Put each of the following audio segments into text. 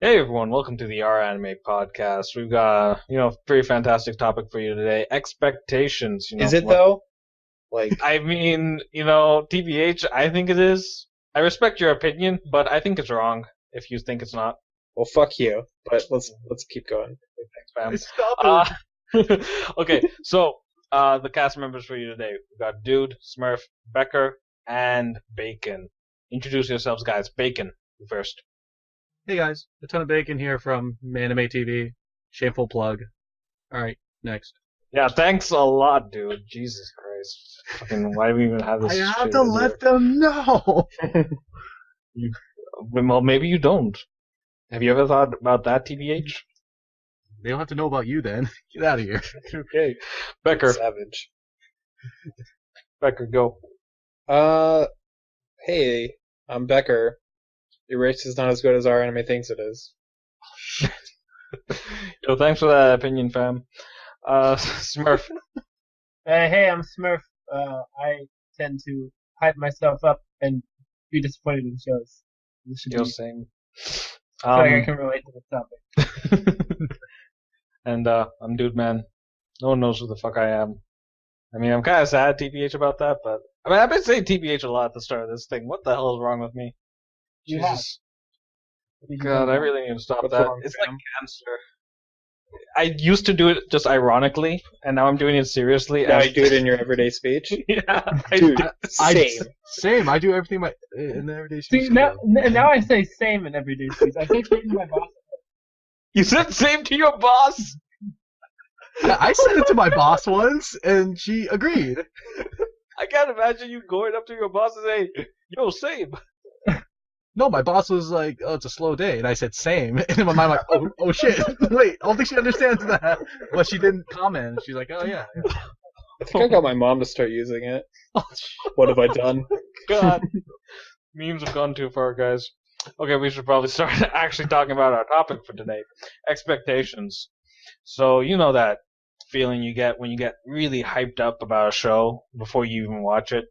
Hey everyone, welcome to the R Anime podcast. We've got a pretty fantastic topic for you today. Expectations, Is it what though? Like, I mean, TBH, I think it is. I respect your opinion, but I think it's wrong if you think it's not. well, fuck you. But let's keep going. Thanks, Stop fam. it. Okay, so the cast members for you today. We've got Dude, Smurf, Becker, and Bacon. Introduce yourselves, guys. Bacon, you first. Hey guys, a ton of bacon here from Anime TV. Shameful plug. Alright, next. Yeah, thanks a lot, dude. Jesus Christ. Fucking, why do we even have this I have shit to in here? let them know! Well, maybe you don't. Have you ever thought about that, TBH? They don't have to know about you then. Get out of here. Okay. Becker, Savage. go. Hey, I'm Becker. Your race is not as good as our anime thinks it is. Yo, thanks for that opinion, fam. Smurf. Hey, I'm Smurf. I tend to hype myself up and be disappointed in shows. This should Yo, be. same. I feel like I can relate to this topic. And, I'm Dude Man. No one knows who the fuck I am. I mean, I'm kind of sad, TBH, about that, but... I mean, I've been saying TBH a lot at the start of this thing. What the hell is wrong with me? You have. Jesus. God, I really need to stop What's that. wrong, It's fam? like cancer. I used to do it just ironically, and now I'm doing it seriously. Now as- you do it in your everyday speech. Yeah, Dude, Same. same. Same, I do everything in the everyday See, speech. now I say same in everyday speech. I say same to my boss. You said same to your boss. I said it to my boss once, and she agreed. I can't imagine you going up to your boss and saying, "Yo, same." No, my boss was like, "Oh, it's a slow day," and I said "same," and in my mind, like, "Oh shit, wait, I don't think she understands that." But she didn't comment. She's like, "Oh yeah." I think I got my mom to start using it. What have I done? God, memes have gone too far, guys. Okay, we should probably start actually talking about our topic for today: expectations. So you know that feeling you get when you get really hyped up about a show before you even watch it,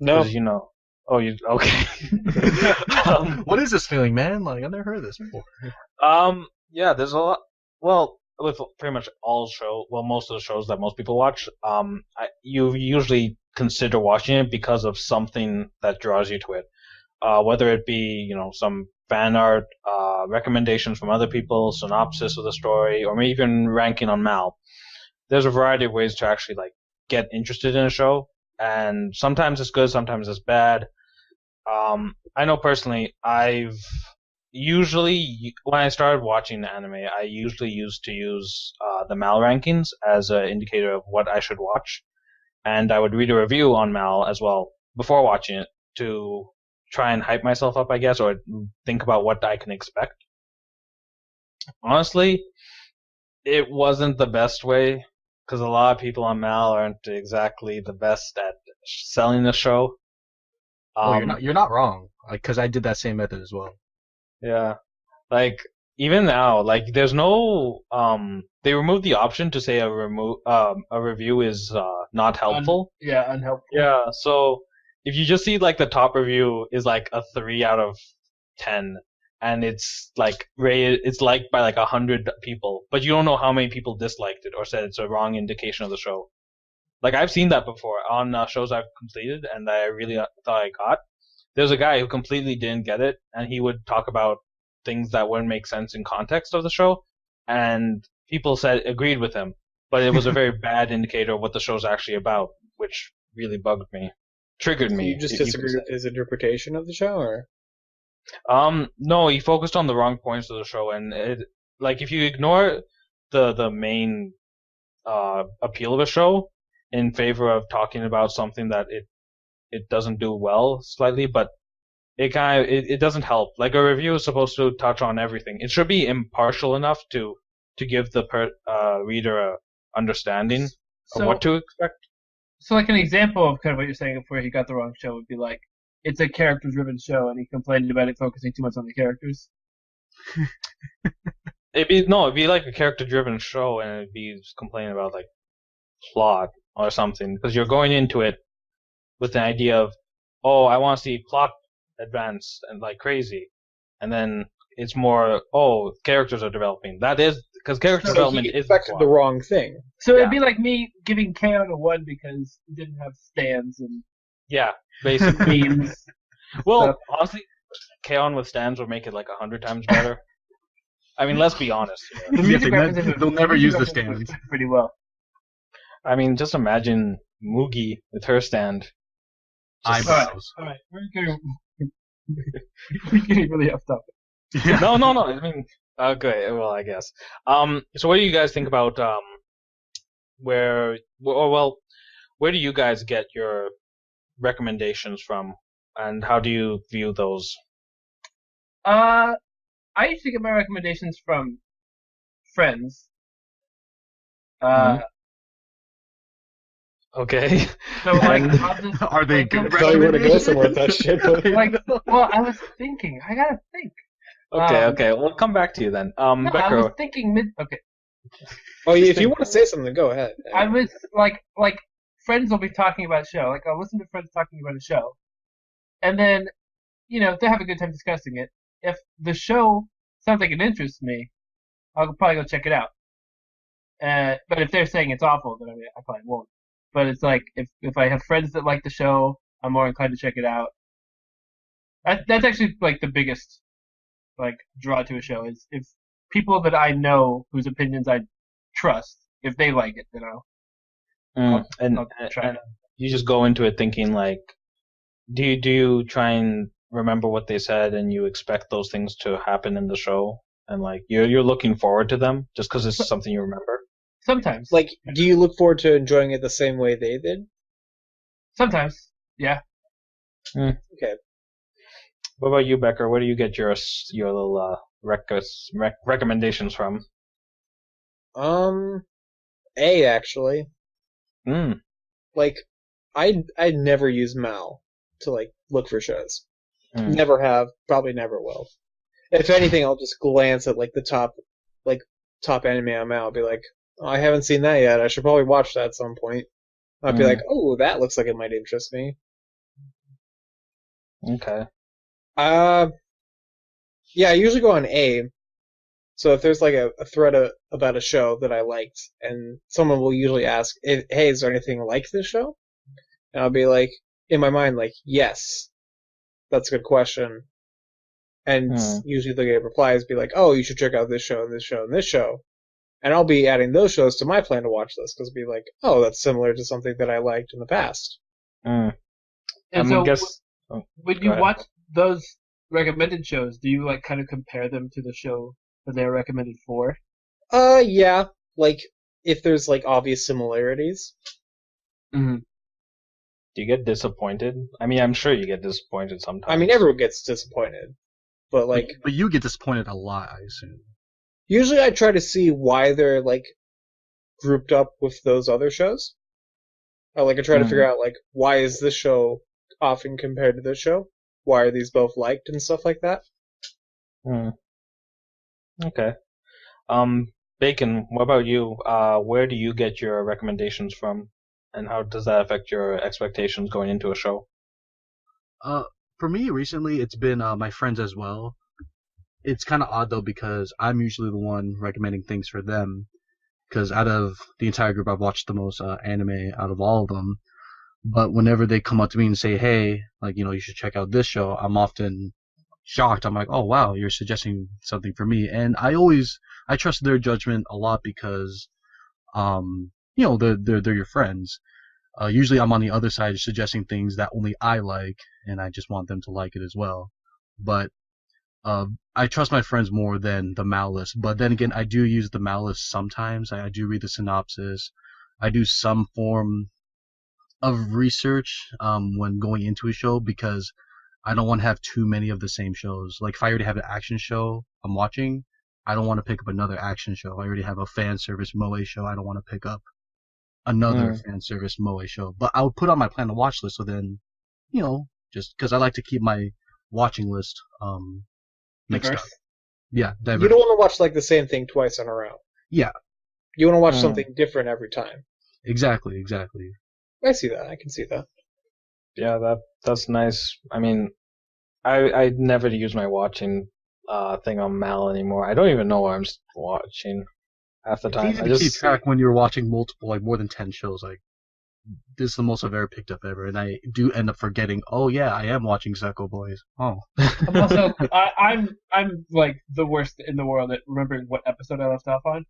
No. because. Oh, you okay? What is this feeling, man? Like, I've never heard of this before. Yeah, there's a lot. Well, with pretty much most of the shows that most people watch, you usually consider watching it because of something that draws you to it. Whether it be, some fan art, recommendations from other people, synopsis of the story, or maybe even ranking on Mal. There's a variety of ways to actually, get interested in a show, and sometimes it's good, sometimes it's bad. I know personally, when I started watching anime, I usually used to use the Mal rankings as an indicator of what I should watch, and I would read a review on Mal as well before watching it to try and hype myself up, I guess, or think about what I can expect. Honestly, it wasn't the best way because a lot of people on Mal aren't exactly the best at selling the show. Oh, you're not wrong. Like, cause I did that same method as well. Yeah. Like even now, there's no they removed the option to say a review is not helpful. Unhelpful. Yeah, so if you just see the top review is a 3 out of 10 and it's rated it's liked by 100 people, but you don't know how many people disliked it or said it's a wrong indication of the show. I've seen that before on shows I've completed and that I really thought I got. There's a guy who completely didn't get it, and he would talk about things that wouldn't make sense in context of the show, and people said agreed with him, but it was a very bad indicator of what the show's actually about, which really bugged me, triggered me. You just if you could disagree say. with his interpretation of the show, or? No, he focused on the wrong points of the show, and if you ignore the main appeal of a show in favor of talking about something that it doesn't do well slightly, but it doesn't help. A review is supposed to touch on everything. It should be impartial enough to give the reader a understanding of So, what to expect. so like an example of kind of what you're saying of where he got the wrong show would be like, it's a character-driven show, and he complained about it focusing too much on the characters. It'd be a character-driven show, and it'd be complaining about plot or something, because you're going into it with an idea of, oh, I want to see plot advance and crazy, and then it's more characters are developing. That is because character So development he is expected the wrong thing. So Yeah. it'd be like me giving K-On! a 1 because he didn't have stands and Yeah, basically. memes. Well, stuff. honestly, K-On! With stands would make it like 100 times better. I mean, let's be honest. The Yeah, music they references ne- are- they'll never music use the references stands. are pretty well. I mean, just imagine Mugi with her stand. Eyebrows. All right, we're getting really off topic. Yeah. No. I mean, okay. Well, I guess. So what do you guys think about where do you guys get your recommendations from, and how do you view those? I usually get my recommendations from friends. Okay. So like, I'll just Are they like, good I thought you were to go recommendations? somewhere with that shit, buddy. like, well, I was thinking. I gotta think. Okay. We'll come back to you then. No, I Becker. was thinking Okay, Oh, if you want to say something, go ahead. I was like friends will be talking about a show. Like I'll listen to friends talking about a show, and then they have a good time discussing it. If the show sounds like it interests me, I'll probably go check it out. But if they're saying it's awful, then I probably won't. But it's like if I have friends that like the show, I'm more inclined to check it out. That's actually like the biggest like draw to a show is if people that I know whose opinions I trust, if they like it, then I'll try it. You just go into it thinking like, do you try and remember what they said, and you expect those things to happen in the show, and like you're looking forward to them just because it's something you remember? Sometimes. Like, do you look forward to enjoying it the same way they did? Sometimes. Yeah. Okay. What about you, Becker? Where do you get your little recommendations from? A actually. Mm. Like, I never use Mal to like look for shows. Mm. Never have, probably never will. If anything, I'll just glance at like the top anime on Mal. I'll be like, oh, I haven't seen that yet. I should probably watch that at some point. I'll be like, oh, that looks like it might interest me. Okay. Yeah, I usually go on A. So if there's like a thread about a show that I liked, and someone will usually ask, hey, is there anything like this show? And I'll be like, in my mind, like, yes. That's a good question. And usually they'll get replies, be like, oh, you should check out this show, and this show, and this show. And I'll be adding those shows to my plan to watch list, because it'll be like, oh, that's similar to something that I liked in the past. And when you watch those recommended shows, do you like kind of compare them to the show that they're recommended for? Yeah. Like, if there's like obvious similarities. Mm-hmm. Do you get disappointed? I mean, I'm sure you get disappointed sometimes. I mean, everyone gets disappointed. But like... But you get disappointed a lot, I assume. Usually I try to see why they're like grouped up with those other shows. I try to figure out like, why is this show often compared to this show? Why are these both liked and stuff like that? Okay. Bacon, what about you? Where do you get your recommendations from, and how does that affect your expectations going into a show? For me, recently, it's been my friends as well. It's kind of odd, though, because I'm usually the one recommending things for them, because out of the entire group, I've watched the most anime out of all of them. But whenever they come up to me and say, hey, like, you should check out this show, I'm often shocked. I'm like, oh, wow, you're suggesting something for me. And I trust their judgment a lot because, they're your friends. Usually I'm on the other side suggesting things that only I like, and I just want them to like it as well. But I trust my friends more than the Mal list. But then again, I do use the Mal list sometimes. I do read the synopsis. I do some form of research when going into a show because I don't want to have too many of the same shows. Like if I already have an action show I'm watching, I don't want to pick up another action show. I already have a fan service moe show. I don't want to pick up another fan service moe show. But I would put on my plan to watch list, so then, just because I like to keep my watching list mixed up. Yeah, diverse. You don't want to watch like the same thing twice in a row. Yeah. You want to watch something different every time. Exactly. I see that. I can see that. Yeah, that's nice. I mean, I never use my watching thing on Mal anymore. I don't even know what I'm watching half the It's time. easy I to just keep track when you're watching multiple, like more than 10 shows. Like this is the most I've ever picked up ever, and I do end up forgetting. Oh yeah, I am watching Zeko Boys. Oh, I'm also I'm like the worst in the world at remembering what episode I left off on.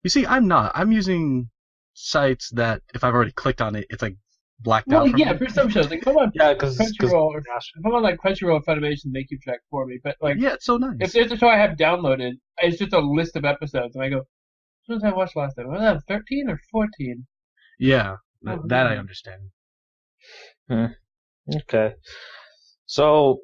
You see, I'm not. I'm using sites that if I've already clicked on it, it's like blacked well, out. For yeah, me. for some shows, like if I'm on yeah, because Crunchyroll, or if I'm on like Crunchyroll or Funimation, they keep track for me. But like, Yeah, it's so nice. if there's a show I have downloaded, it's just a list of episodes, and I go, "What did I watch last time? Was that 13 or 14?" Yeah, that I understand. Okay. So,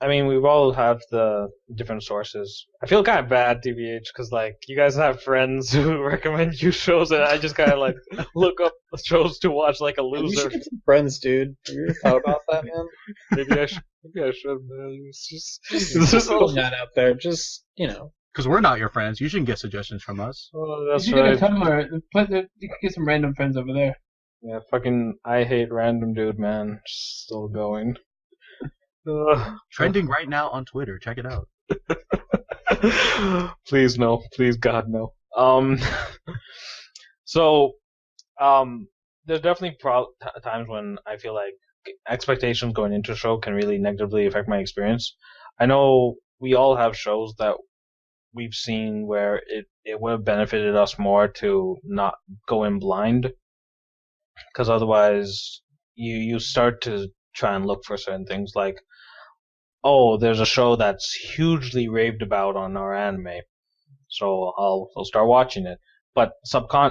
I mean, we've all have the different sources. I feel kind of bad, TBH, because like you guys have friends who recommend you shows, and I just kind of like look up shows to watch like a You loser. should get some friends, dude. Have you ever thought about that, man? Maybe I should. Maybe I should, man. It's Just just putting that out there. Just, Because we're not your friends. You shouldn't get suggestions from us. Oh, that's If you right. get a Tumblr, you can get some random friends over there. Yeah, fucking I hate random dude, man. Still going. Trending right now on Twitter. Check it out. Please no, please God no. There's definitely times when I feel like expectations going into a show can really negatively affect my experience. I know we all have shows that we've seen where it would have benefited us more to not go in blind, because otherwise you start to try and look for certain things like, oh, there's a show that's hugely raved about on our anime, so I'll start watching it. But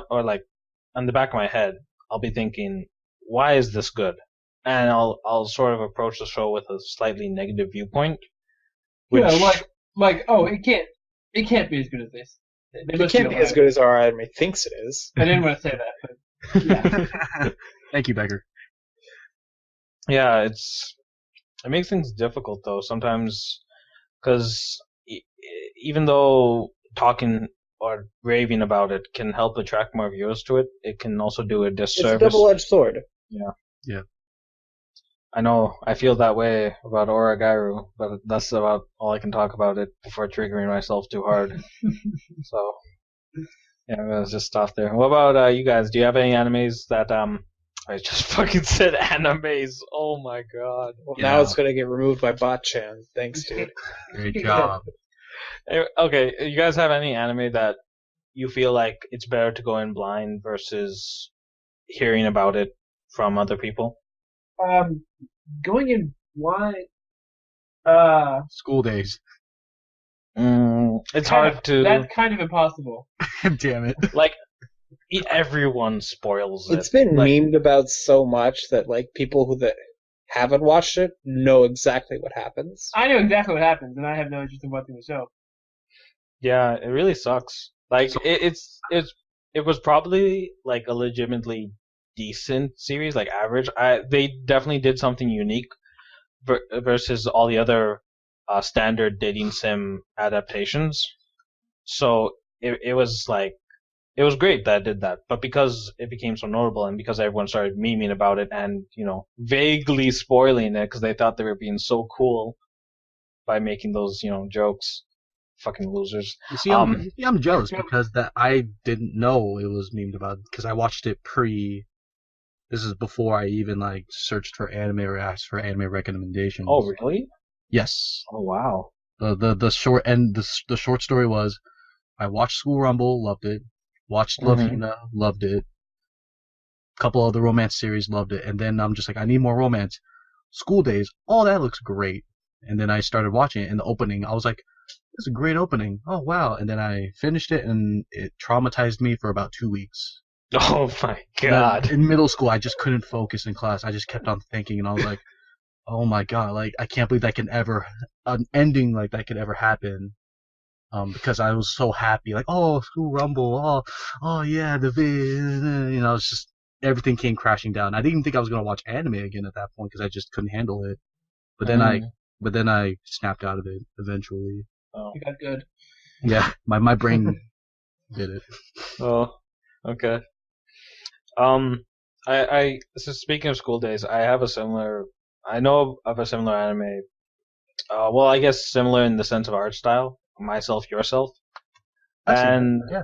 or like on the back of my head, I'll be thinking, why is this good? And I'll sort of approach the show with a slightly negative viewpoint. Which, Yeah, oh, it can't be as good as this. it can't be as good as our anime thinks it is. I didn't want to say that, but yeah. Thank you, Becker. Yeah, it makes things difficult though sometimes, because even though talking or raving about it can help attract more viewers to it, it can also do a disservice. It's a double-edged sword. Yeah. I know. I feel that way about Oragairu, but that's about all I can talk about it before triggering myself too hard. So, yeah, I'm gonna just stop there. What about you guys? Do you have any animes that I just fucking said animes. Oh my god. Well, now it's gonna get removed by Bot-chan. Thanks, dude. Great job. Okay, you guys have any anime that you feel like it's better to go in blind versus hearing about it from other people? Going in blind. School days. It's hard to. That's kind of impossible. Damn it. Like, everyone spoils it. It's been like, memed about so much that like people that haven't watched it know exactly what happens. I know exactly what happens, and I have no interest in watching the show. Yeah, it really sucks. Like, it was probably like a legitimately decent series, like average. They definitely did something unique versus all the other standard dating sim adaptations. So it was like, it was great that it did that, but because it became so notable and because everyone started memeing about it and, vaguely spoiling it because they thought they were being so cool by making those, jokes. Fucking losers. You see, I'm jealous because I didn't know it was memed about because I watched it This is before I even like searched for anime or asked for anime recommendations. Oh, really? Yes. Oh, wow. The short and the short story was, I watched School Rumble, loved it. Watched Love Hina, loved it. Couple other romance series, loved it. And then I'm just like, I need more romance. School Days, oh, that looks great. And then I started watching it. In the opening, I was like, this is a great opening. Oh, wow. And then I finished it, and it traumatized me for about 2 weeks. Oh, my God. In middle school, I just couldn't focus in class. I just kept on thinking, and I was like, oh, my God. Like, I can't believe an ending like that could ever happen. Because I was so happy, like, oh, School Rumble, oh yeah, it's just, everything came crashing down. I didn't even think I was going to watch anime again at that point, because I just couldn't handle it. But then I snapped out of it, eventually. Oh. You got good. Yeah, my brain did it. Oh, okay. So speaking of School Days, I know of a similar anime Well, I guess similar in the sense of art style. Myself, yourself. Actually, And yeah.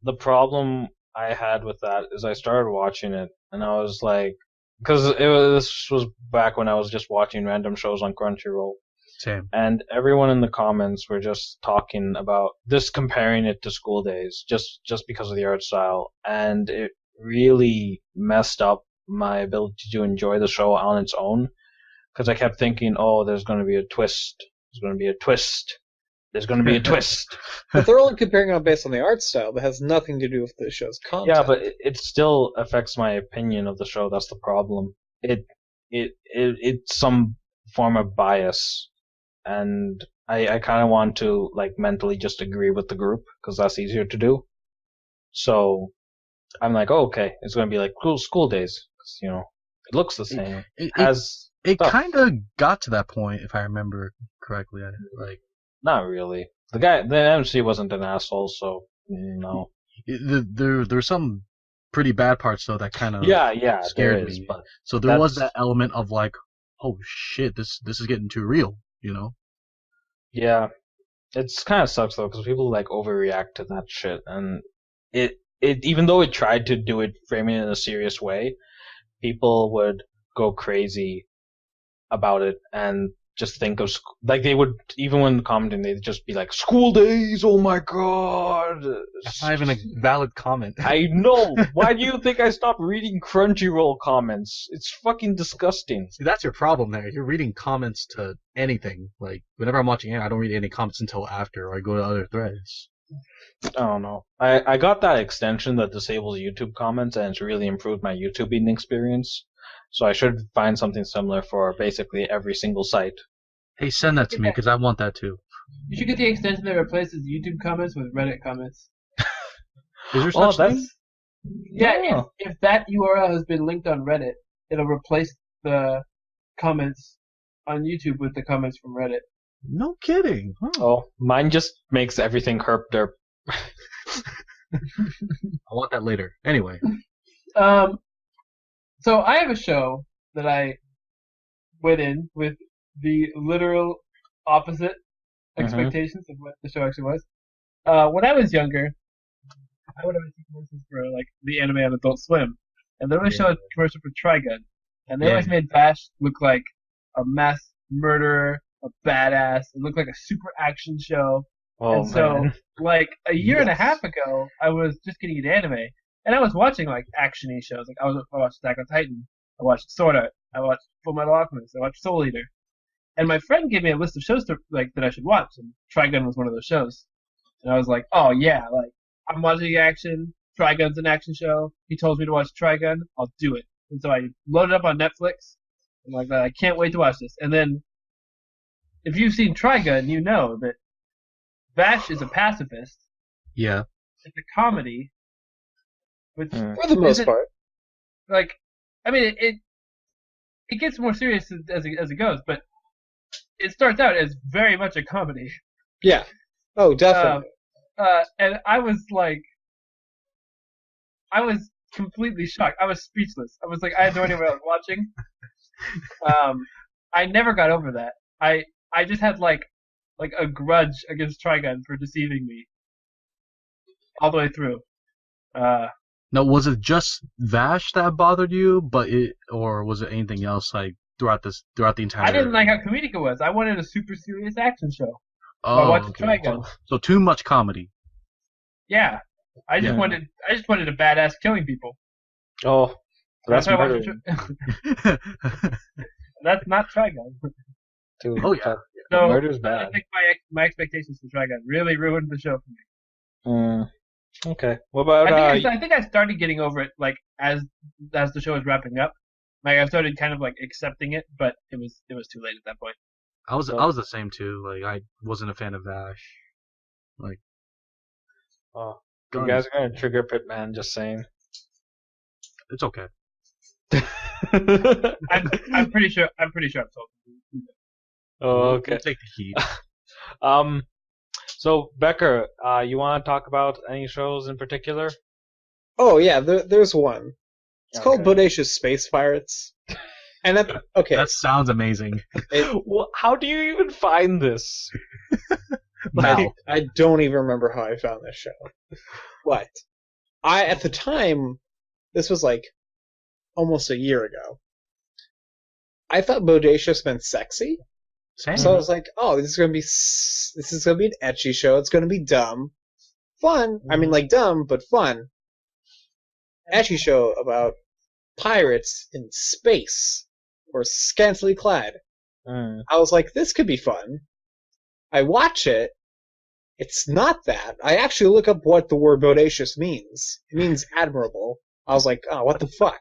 the problem I had with that is I started watching it, and I was like, because this was back when I was just watching random shows on Crunchyroll, Same. and everyone in the comments were just talking about this, comparing it to School Days, just because of the art style, and it really messed up my ability to enjoy the show on its own, because I kept thinking, oh, there's going to be a twist, there's going to be a twist, there's going to be a twist. But they're only comparing it based on the art style. That has nothing to do with the show's content. Yeah, but it still affects my opinion of the show. That's the problem. It's some form of bias, and I kind of want to like mentally just agree with the group because that's easier to do. So I'm like, oh, okay, it's going to be like School Days, 'cause, it looks the same. It stuff. kind of got to that point, if I remember correctly. Not really. The MC wasn't an asshole, so no. There's some pretty bad parts though that kind of Yeah, scared there is, me. but So there was that element of like, oh shit, this is getting too real, yeah, it's kind of sucks though because people like overreact to that shit, and it even though it tried to do it framing it in a serious way, people would go crazy about it and just think of like they would, even when commenting, they'd just be like, School Days, oh my god. That's not even a valid comment. I know. Why do you think I stopped reading Crunchyroll comments? It's fucking disgusting. See, that's your problem there. You're reading comments to anything. Like, whenever I'm watching anime, I don't read any comments until after, or I go to other threads. I don't know. I got that extension that disables YouTube comments, and it's really improved my YouTubing experience. So I should find something similar for basically every single site. Hey, send that to me, because I want that too. You should get the extension that replaces YouTube comments with Reddit comments. Is there such thing? Yeah, if that URL has been linked on Reddit, it'll replace the comments on YouTube with the comments from Reddit. No kidding. Huh. Oh, mine just makes everything herp derp. I want that later. Anyway. So I have a show that I went in with the literal opposite expectations of what the show actually was. When I was younger, I would have seen commercials for like the anime on Adult Swim, and they always showed a commercial for Trigun, and they always made Vash look like a mass murderer, a badass. It looked like a super action show. Oh, and so, man. like a year and a half ago, I was just getting into anime, and I was watching like action-y shows. Like I watched Attack on Titan, I watched Sword Art, I watched Full Metal Alchemist, I watched Soul Eater, and my friend gave me a list of shows that I should watch, and Trigun was one of those shows. And I was like, oh yeah, like I'm watching action. Trigun's an action show. He told me to watch Trigun. I'll do it. And so I loaded it up on Netflix. I'm like, I can't wait to watch this. And then, if you've seen Trigun, you know that Vash is a pacifist. Yeah. It's a comedy. Which, for the most part. Like, I mean, it gets more serious as it goes, but it starts out as very much a comedy. Yeah. Oh, definitely. And I was like, I was completely shocked. I was speechless. I was like, I had no idea what I was watching. I never got over that. I just had like a grudge against Trigun for deceiving me all the way through. Now, was it just Vash that bothered you, or was it anything else like throughout the entire? I didn't like how comedic it was. I wanted a super serious action show. Oh, I watched okay. Trigun. So too much comedy. Yeah, I just wanted a badass killing people. Oh, that's murder. That's not Trigun. Dude, oh yeah. So murder's bad. I think my expectations for Trigun really ruined the show for me. Okay. What about? I think I started getting over it like as the show was wrapping up. Like I started kind of like accepting it, but it was too late at that point. I was the same too. Like I wasn't a fan of Vash. Like, oh, you guys are gonna trigger Pitman. Just saying. It's okay. I'm pretty sure I've told you. Oh, okay. We'll take the heat. So Becker, you want to talk about any shows in particular? Oh yeah, there's one. It's called Bodacious Space Pirates. And okay, That sounds amazing. Well, how do you even find this? Mal. I don't even remember how I found this show. But at the time, this was like almost a year ago. I thought Bodacious meant sexy, Same. so I was like, "Oh, this is gonna be an ecchi show. It's gonna be dumb, fun. I mean, like dumb but fun. Ecchi show about pirates in space or scantily clad." Mm. I was like, "This could be fun." I watch it. It's not that. I actually look up what the word bodacious means. It means admirable. I was like, "Oh, what the fuck?"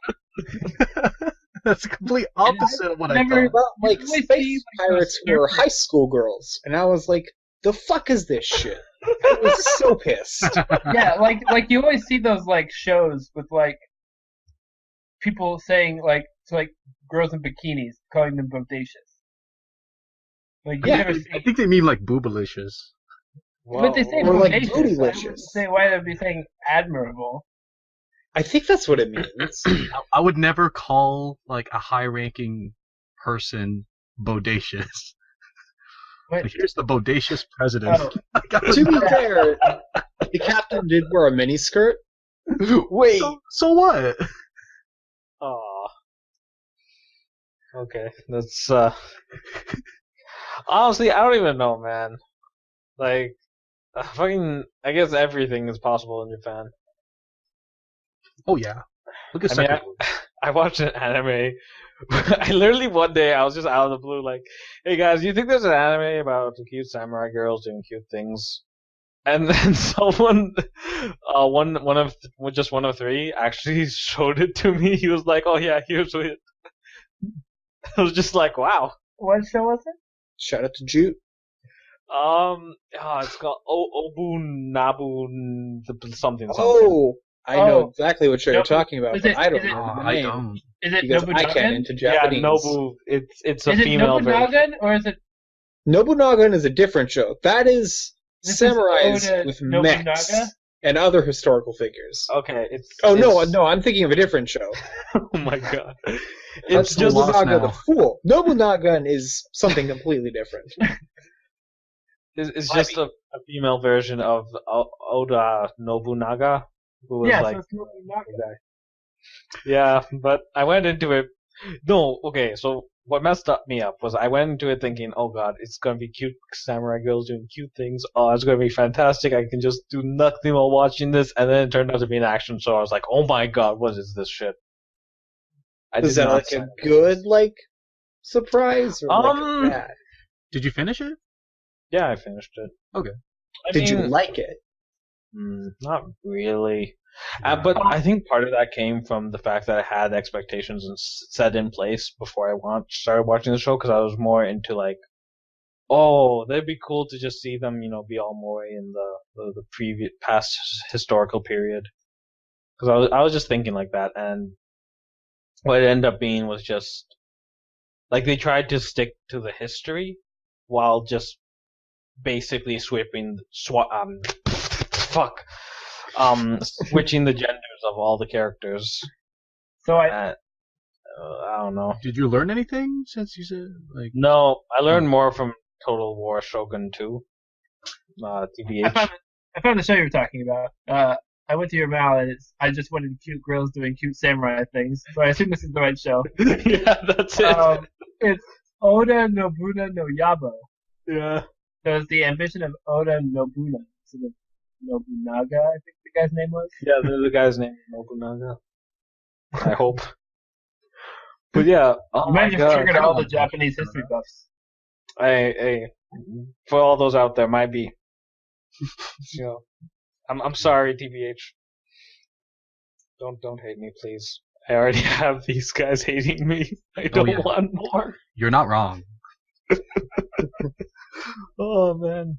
That's the complete opposite of what I never- thought. Well, like You always space see, like, pirates those were surfers. high school girls, and I was like, "The fuck is this shit?" I was so pissed. Yeah, like you always see those like shows with like people saying like to like girls in bikinis, calling them bodacious. Like you Yeah, never I see. think they mean like boobalicious. But they say Or, like, bodacious. I wouldn't bootylicious. say why they'd be saying admirable. I think that's what it means. I would never call like a high-ranking person bodacious. But Like, here's the bodacious president. oh, Like, I was To be not- fair, the captain did wear a miniskirt. Wait. so what? Aw. Okay, that's honestly, I don't even know, man. Like, I guess everything is possible in Japan. Oh yeah. Look at I mean, second. I watched an anime. I literally one day I was just out of the blue, like, "Hey guys, do you think there's an anime about cute samurai girls doing cute things?" And then someone, one of three, actually showed it to me. He was like, "Oh yeah, here's it." I was just like, "Wow." what show was it? Shout out to Jute. It's called Obu something. Oh, I know Oh. exactly what show you're Nobu- talking about, is but it- I don't is it- know the I name don't. Is it because I Nobunaga? can't into Yeah, Japanese. Nobu. It's a Is it female version. Nobunaga or is it Nobunaga is a different show. That is This is samurais Oda with Nobunaga? mechs and other historical figures. Okay, it's. Oh no, it's- no, I'm thinking of a different show. Oh my god. That's It's just lost Nobunaga now. the Fool. Nobunaga is something completely different. it's just a female version of Oda Nobunaga, who was Yeah, like so it's Nobunaga. Yeah, but I went into it. No, okay. So what messed me up was I went into it thinking, "Oh God, it's gonna be cute samurai girls doing cute things. Oh, it's gonna be fantastic. I can just do nothing while watching this." And then it turned out to be an action show. I was like, "Oh my God, what is this shit?" I Is did that not like sign a up. good surprise or like Um, a bad? Did you finish it? Yeah, I finished it. Okay. Did you mean, like it? Not really. But I think part of that came from the fact that I had expectations and set in place before I started watching the show, because I was more into like, oh, that'd be cool to just see them, be all moe in the previous past historical period. Because I was just thinking like that, and what it ended up being was just like they tried to stick to the history while just basically switching the genders of all the characters. So I I don't know. Did you learn anything since you said like? No, I learned more from Total War Shogun 2. TBH. I found the show you were talking about. I went to your mall and I just wanted cute girls doing cute samurai things. So I assume this is the right show. Yeah, that's it. It's Oda Nobuna no Yabo. Yeah. So it's the ambition of Oda Nobuna. So the Nobunaga, I think the guy's name was. Yeah, the guy's name is Nobunaga. I hope. But yeah, oh You my might have god. triggered all the Japanese history buffs. Hey, for all those out there, might be. I'm sorry, TBH. Don't hate me, please. I already have these guys hating me. I don't yeah. want more. You're not wrong. Oh man.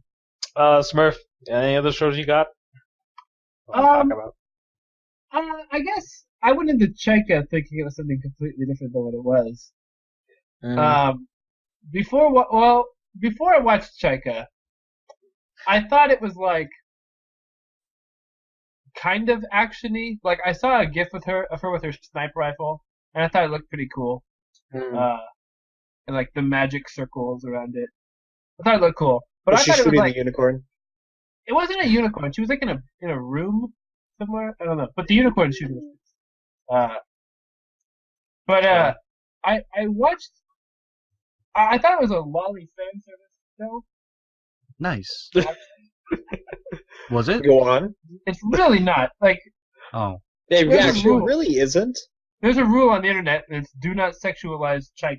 Smurf, any other shows you got? Talk about. I guess I went into Chaika thinking it was something completely different than what it was. Before I watched Chaika, I thought it was like kind of actiony. Like I saw a GIF of her with her sniper rifle, and I thought it looked pretty cool. and like the magic circles around it. I thought it looked cool, but Was I she thought it was shooting like the unicorn? it wasn't a unicorn. She was like in a room somewhere. I don't know, but the unicorn shooting. I watched. I thought it was a lolly fan service show. Nice. Was it? Go on. It's really not. Like, Oh. It There's a actually rule. really isn't. there's a rule on the internet that's do not sexualize Chaika.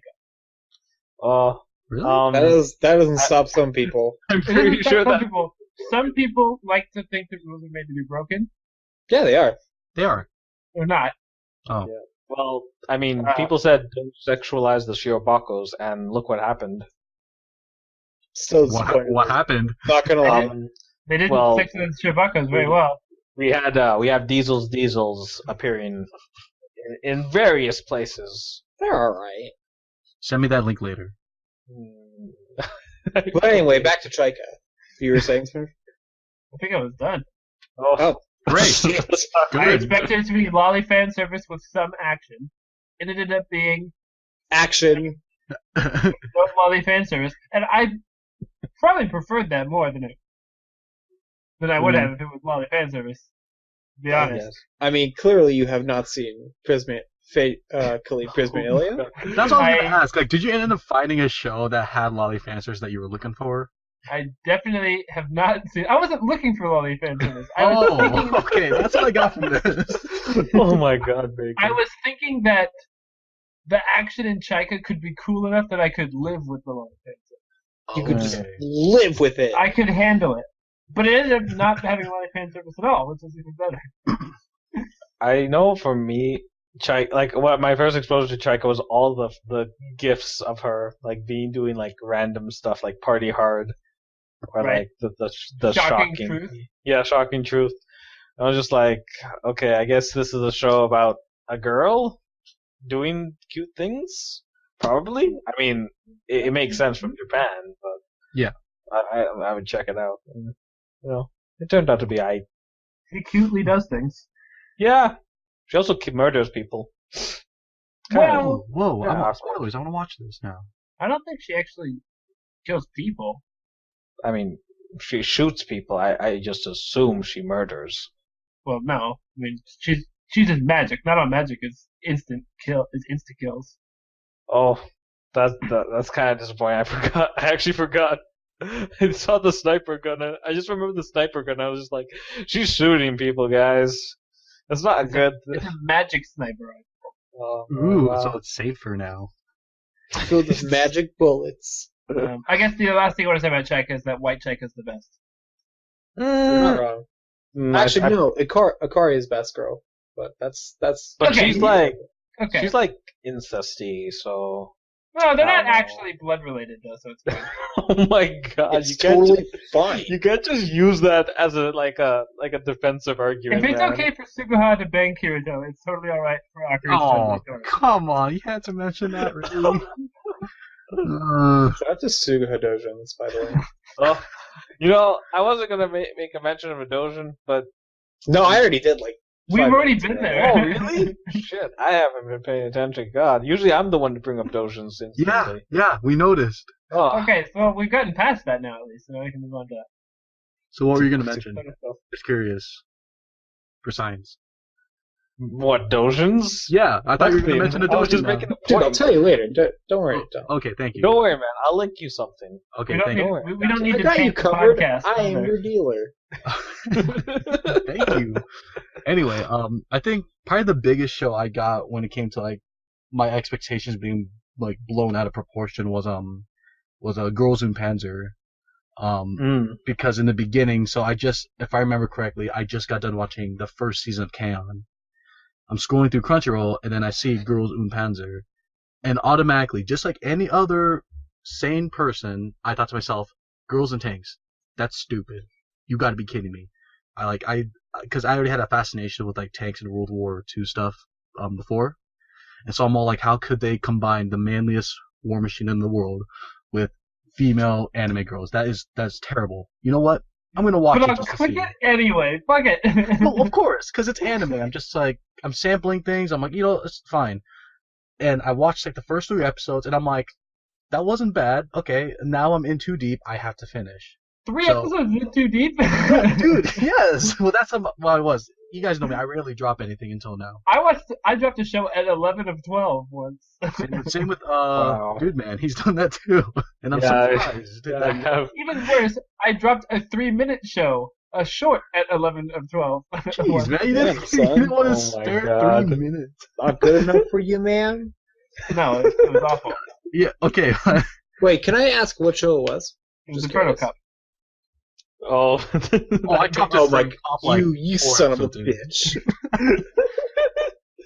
Really? That doesn't stop some people. I'm It pretty doesn't stop sure some that. people. Some people like to think that rules are made to be broken. Yeah, they are. They are. They're not. Oh. Yeah. Well, I mean, Uh, people said don't sexualize the Shirobakos, and look what happened. Still What disappointing. happened? Not gonna lie. They didn't Well, sexualize Chewbacca's very well. we have Diesels appearing in various places. They're alright. Send me that link later. But anyway, back to Chaika. You were saying, Smith? I think I was done. Oh. Great. I Good. expected it to be lolly fan service with some action. It ended up being Action. no lolly fan service, and I probably preferred that more than I would have if it was lolly fan service. To be honest. Yes. I mean, clearly you have not seen Khalid Prismailia. That's all I was I- gonna ask. Like, did you end up finding a show that had lolly fancers that you were looking for? I definitely have not seen. I wasn't looking for lolly fan service. I was thinking. Oh, okay. That's what I got from this. Oh my God, Bacon. I was thinking that the action in Chaika could be cool enough that I could live with the lolly fan service. You could just Okay. live with it. I could handle it. But it ended up not having lolly fan service at all, which is even better. I know for me, what my first exposure to Chaika was all the gifs of her, like doing like random stuff, like Party Hard, or Right. like the Shocking shocking truth. Yeah, Shocking Truth. I was just like, okay, I guess this is a show about a girl doing cute things. Probably. I mean, it makes sense from Japan, but Yeah. I would check it out. And, it turned out to be He cutely does things. Yeah. She also murders people. Well, Whoa! Yeah, I want awesome. spoilers. I want to watch this now. I don't think she actually kills people. I mean, she shoots people. I just assume she murders. Well, no. I mean, she's just magic. Not all magic is instant kills. Oh, that's kind of disappointing. I forgot. I actually forgot. I saw the sniper gun. I just remember the sniper gun. I was just like, she's shooting people, guys. That's not good. It's a magic sniper rifle. Ooh, wow. so it's safer now. Filled with magic bullets. I guess the last thing I want to say about Chaika is that white Chaika is the best. You're not wrong. Actually, I- no. Akari is best girl, but that's. But Okay. she's like Okay. incesty, so. No, they're not Oh. actually blood related though, so it's fine. Oh my God! It's you can't totally fine. You can't just use that as a defensive argument. If it's man. okay for Suguha to bang Kirito, it's totally alright for Akari to Oh, totally story. come on! You had to mention that, really. Shout out to Suga Dojins, by the way. Oh, I wasn't gonna make a mention of a dojin, but No, I already did. Like, We've 5 already minutes been ago. there. oh really? Shit, I haven't been paying attention. God, usually I'm the one to bring up dojins yeah, instantly. yeah, we noticed. Oh, Okay, so we've gotten past that now at least, so we can move on to So what were you gonna mention? other stuff. Just curious. For science. what dojins? Yeah, I thought you were gonna mention a I was dojo just now. making a Dude, I'll point. tell you later. Don't worry. Don't. Okay, thank you. Don't worry, man. I'll link you something. Okay, We don't thank need, you. we don't need I to got you take the covered. podcast. I am either. your dealer. Thank you. Anyway, I think probably the biggest show I got when it came to like my expectations being like blown out of proportion was Girls in Panzer. Because in the beginning, so if I remember correctly, I just got done watching the first season of K-On! I'm scrolling through Crunchyroll and then I see Girls in Panzer, and automatically, just like any other sane person, I thought to myself, Girls in Tanks, that's stupid. You got to be kidding me. Because I already had a fascination with like tanks and World War II stuff before, and so I'm all like, how could they combine the manliest war machine in the world with female anime girls? That's terrible. You know what? I'm gonna watch But it I'll just to click see. it anyway. Fuck it. No, of course, because it's anime. I'm just like, I'm sampling things. I'm like, it's fine. And I watched like the first 3 episodes, and I'm like, that wasn't bad. Okay, now I'm in too deep. I have to finish. 3 So- episodes in too deep? Dude, yes. Well, that's what I was. You guys know me. I rarely drop anything until now. I dropped a show at 11 of 12 once. Same with Wow. Dude, man, he's done that too, and I'm Yeah, surprised. Yeah, Even worse, I dropped a 3-minute show, a short at 11 of 12. Jeez, man, you Damn, didn't, son. you didn't want to Oh my stare God. 3 minutes. Not good enough for you, man. No, it was awful. Yeah, okay. Wait, can I ask what show it was? It was Just Inferno curious. Cup. Oh, I dropped Oh it my, from top, like, you 4 son of a episodes in. bitch!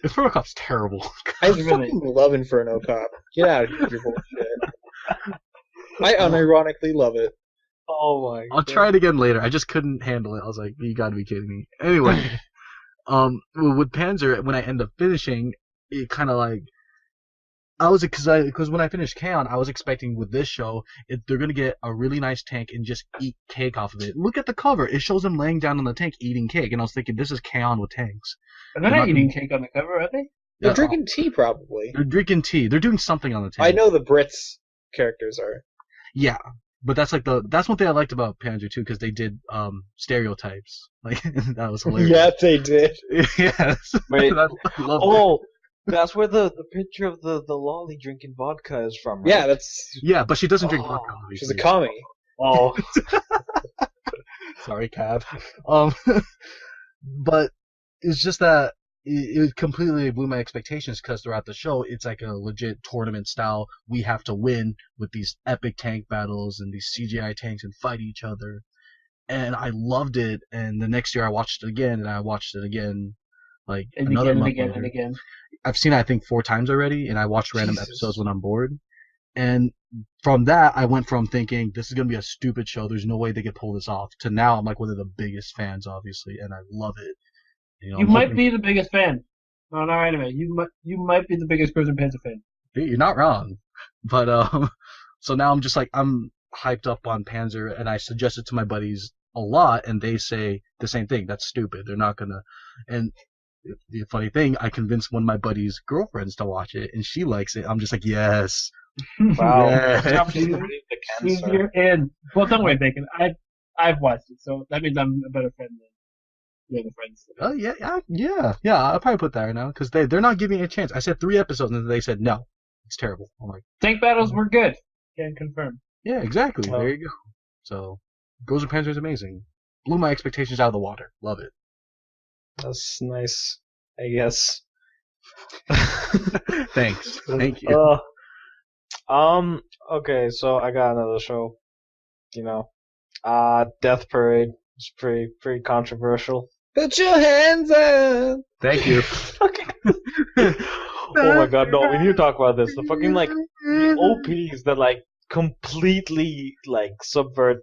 Inferno Cup's terrible. I Really? fucking love Inferno Cop. Get out of here, with your bullshit. I unironically love it. Oh my. I'll try it again later. I just couldn't handle it. I was like, you gotta be kidding me. Anyway, with Panzer, when I end up finishing, it kind of like, because when I finished Kaon, I was expecting with this show, they're gonna get a really nice tank and just eat cake off of it. Look at the cover; it shows them laying down on the tank eating cake, and I was thinking, this is Kaon with tanks. And they're not eating cake on the cover, are they? They're Yeah, drinking tea, probably. They're drinking tea. They're doing something on the tank. I know the Brits characters are. Yeah, but that's one thing I liked about Panzer too, because they did stereotypes. Like that was hilarious. Yeah, they did. Yes. Wait. I loved it. Oh, that's where the picture of the lolly drinking vodka is from, right? Yeah, that's. Yeah, but she doesn't drink Oh, vodka. She's a obviously. commie. Oh, Sorry, Cab. But it's just that it completely blew my expectations because throughout the show, it's like a legit tournament style. We have to win with these epic tank battles and these CGI tanks and fight each other. And I loved it. And the next year I watched it again, and I watched it again, like And another again and month again later. and again. I've seen it, I think, 4 times already, and I watch random Jesus. episodes when I'm bored. And from that, I went from thinking this is gonna be a stupid show, there's no way they could pull this off, to now I'm like one of the biggest fans, obviously, and I love it. You know, You I'm might hoping- be the biggest fan on our anime. You might be the biggest Frozen Panzer fan. You're not wrong, but so now I'm just like I'm hyped up on Panzer, and I suggest it to my buddies a lot, and they say the same thing. That's stupid. They're not gonna. And the funny thing, I convinced one of my buddies' girlfriends to watch it, and she likes it. I'm just like, yes. wow. Yeah. You have to believe the She's cancer. your in. Well, don't worry, Bacon. I've watched it, so that means I'm a better friend than the other friends. Oh yeah. I'll probably put that right now because they're not giving it a chance. I said 3 episodes, and they said no, it's terrible. I'm like, Tank battles were good. Can confirm. yeah, exactly. Oh. There you go. So, Goes Panzer is amazing. Blew my expectations out of the water. Love it. That's nice, I guess. Thanks. Thank you. Okay, so I got another show. You know, Death Parade. It's pretty controversial. Put your hands up. Thank you. Oh my god, no, we need to talk about this. The fucking like OPs that like completely like subvert